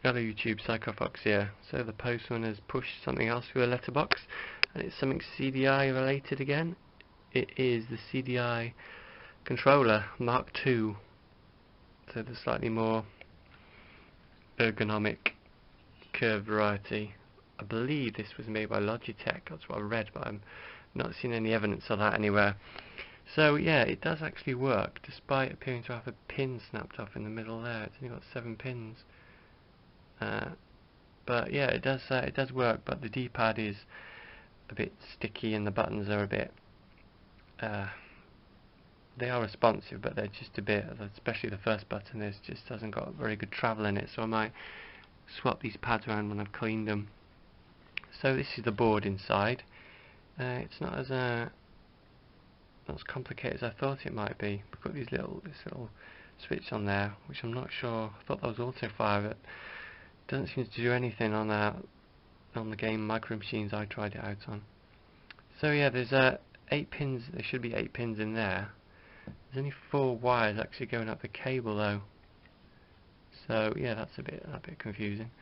Hello YouTube, Psychofox here. So the postman has pushed something else through a letterbox, and it's something CDI related again. It is the CDI controller Mark II. So the slightly more ergonomic curved variety. I believe this was made by Logitech, that's what I read, but I'm not seeing any evidence of that anywhere. So yeah, it does actually work, despite appearing to have a pin snapped off in the middle there. It's only got 7 pins. But yeah, it does work, but the D-pad is a bit sticky and the buttons are a bit they are responsive, but they're just a bit, especially the first button just hasn't got very good travel in it, so I might swap these pads around when I've cleaned them. So this is the board inside. It's not as complicated as I thought it might be. We've got this little switch on there, which I'm not sure. I thought that was auto fire, but doesn't seem to do anything on the game Micro Machines I tried it out on. So yeah, there's 8 pins. There should be 8 pins in there. There's only 4 wires actually going up the cable though. So yeah, that's a bit confusing.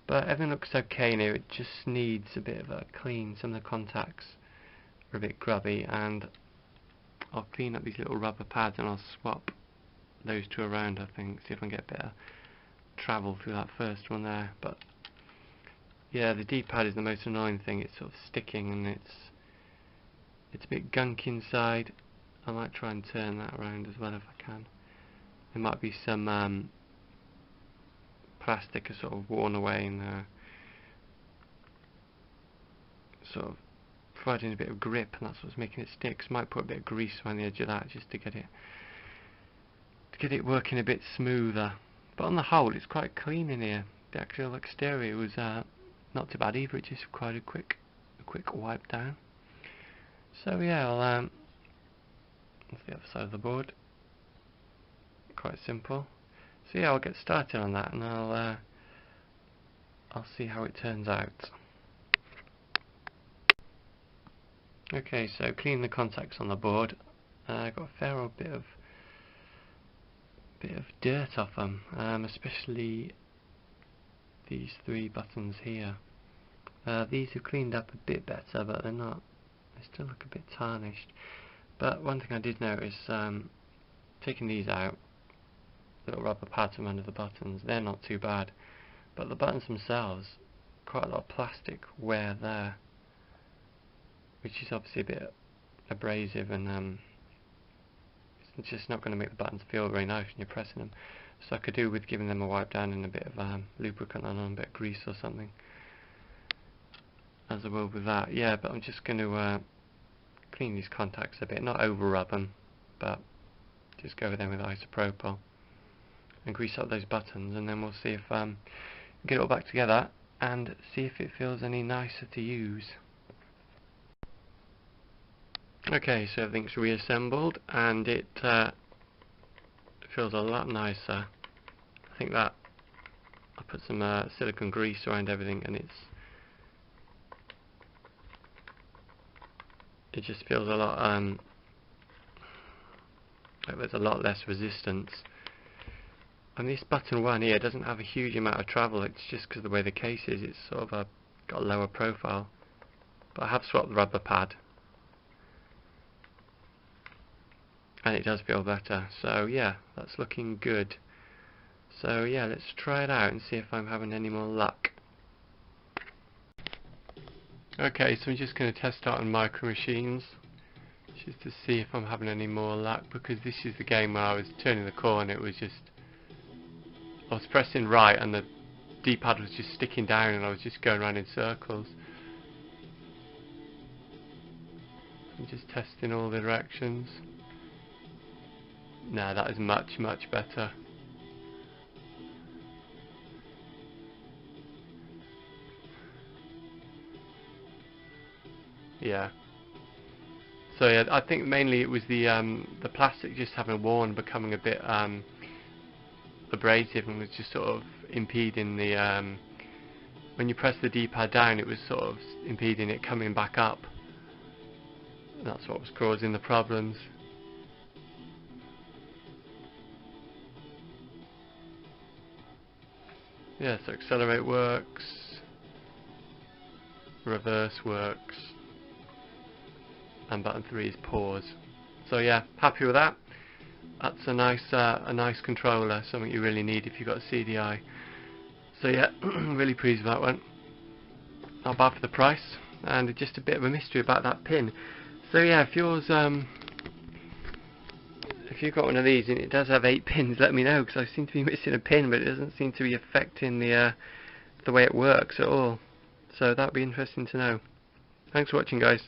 But everything looks okay now. It just needs a bit of a clean. Some of the contacts are a bit grubby, and I'll clean up these little rubber pads and I'll swap those two around, I think, see if I can get better travel through that first one there. But yeah, the D-pad is the most annoying thing. It's sort of sticking and it's a bit gunky inside. I might try and turn that around as well if I can. There might be some plastic has sort of worn away and sort of providing a bit of grip, and that's what's making it stick. So I might put a bit of grease around the edge of that just to get it working a bit smoother. But on the whole, it's quite clean in here. The actual exterior was not too bad either. It just required a quick wipe down. So yeah, that's the other side of the board. Quite simple. So yeah, I'll get started on that, and I'll see how it turns out. Okay, so clean the contacts on the board. I got a fair old bit of dirt off them, especially these 3 buttons here. These have cleaned up a bit better, but they're not. They still look a bit tarnished. But one thing I did notice, taking these out, little rubber pads from under the buttons, they're not too bad. But the buttons themselves, quite a lot of plastic wear there, which is obviously a bit abrasive, and it's just not going to make the buttons feel very nice when you're pressing them. So I could do with giving them a wipe down and a bit of lubricant on them, a bit of grease or something, as I will with that. Yeah, but I'm just going to clean these contacts a bit, not over rub them, but just go over them with isopropyl and grease up those buttons, and then we'll see if get it all back together and see if it feels any nicer to use. Okay, so everything's reassembled and it feels a lot nicer. I think that I put some silicone grease around everything, and it just feels a lot like there's a lot less resistance. And this button 1 here doesn't have a huge amount of travel. It's just because of the way the case is. It's sort of got a lower profile. But I have swapped the rubber pad, and it does feel better. So yeah, that's looking good. So yeah, let's try it out and see if I'm having any more luck. Okay, so I'm just going to test out on Micro Machines just to see if I'm having any more luck, because this is the game where I was turning the corner. It was just, I was pressing right and the D-pad was just sticking down and I was just going around in circles. I'm just testing all the directions. Nah, that is much better. Yeah. So yeah, I think mainly it was the plastic just having worn, becoming a bit abrasive, and was just sort of impeding the when you press the D-pad down, it was sort of impeding it coming back up. And that's what was causing the problems. Yeah, so accelerate works, reverse works, and button 3 is pause. So yeah, happy with that. That's a nice controller, something you really need if you've got a CDI. So yeah, really pleased with that one. Not bad for the price, and just a bit of a mystery about that pin. So yeah, if you've got one of these and it does have 8 pins, let me know, because I seem to be missing a pin, but it doesn't seem to be affecting the way it works at all. So that'd be interesting to know. Thanks for watching, guys.